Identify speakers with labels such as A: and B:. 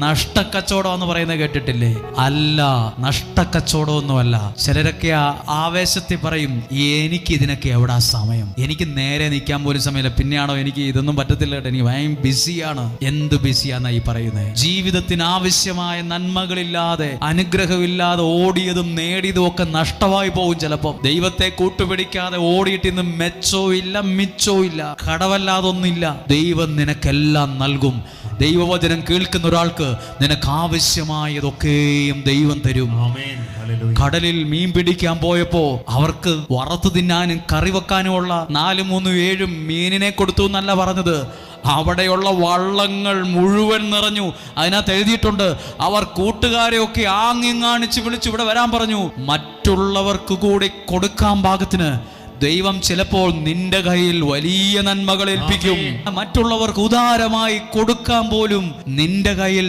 A: നഷ്ടക്കച്ചവടം എന്ന് പറയുന്നത് കേട്ടിട്ടില്ലേ? അല്ല, നഷ്ടക്കച്ചവടമൊന്നുമല്ല. ചിലരൊക്കെ ആവേശത്തിൽ പറയും, എനിക്ക് ഇതിനൊക്കെ എവിടാ സമയം, എനിക്ക് നേരെ നിൽക്കാൻ പോലും സമയമില്ല, പിന്നെയാണോ എനിക്ക് ഇതൊന്നും പറ്റത്തില്ല കേട്ടോ, എനിക്ക് ഭയങ്കര ബിസിയാണ്. എന്ത് ബിസിയാന്നാ ഈ പറയുന്നത്? ജീവിതത്തിന് ആവശ്യമായ നന്മകളില്ലാതെ, അനുഗ്രഹമില്ലാതെ ഓടിയതും നേടിയതും ഒക്കെ നഷ്ടമായി പോകും. ചിലപ്പോൾ ദൈവത്തെ കൂട്ടുപിടിക്കാതെ ഓടിയിട്ട് ഇന്ന് മെച്ചോ ഇല്ല, മിച്ചോ ഇല്ല, കടവല്ലാതൊന്നില്ല. ദൈവം നിനക്കെല്ലാം നൽകും. ദൈവവചനം കേൾക്കുന്ന ഒരാൾക്ക് നിനക്ക് ആവശ്യമായതൊക്കെയും ദൈവം തരും. കടലിൽ മീൻ പിടിക്കാൻ പോയപ്പോ അവർക്ക് വറുത്തു തിന്നാനും കറി വെക്കാനുമുള്ള 4, 3, 7 മീനിനെ കൊടുത്തു എന്നല്ല പറഞ്ഞത്. അവിടെയുള്ള വള്ളങ്ങൾ മുഴുവൻ നിറഞ്ഞു. അതിനകത്ത് എഴുതിയിട്ടുണ്ട്, അവർ കൂട്ടുകാരെയൊക്കെ ആംഗ്യം കാണിച്ച് വിളിച്ചു ഇവിടെ വരാൻ പറഞ്ഞു. മറ്റുള്ളവർക്ക് കൂടി കൊടുക്കാൻ പാകത്തിന് ദൈവം ചിലപ്പോൾ നിന്റെ കയ്യിൽ വലിയ നന്മകൾ ഏൽപ്പിക്കും. മറ്റുള്ളവർക്ക് ഉദാരമായി കൊടുക്കാൻ പോലും നിന്റെ കയ്യിൽ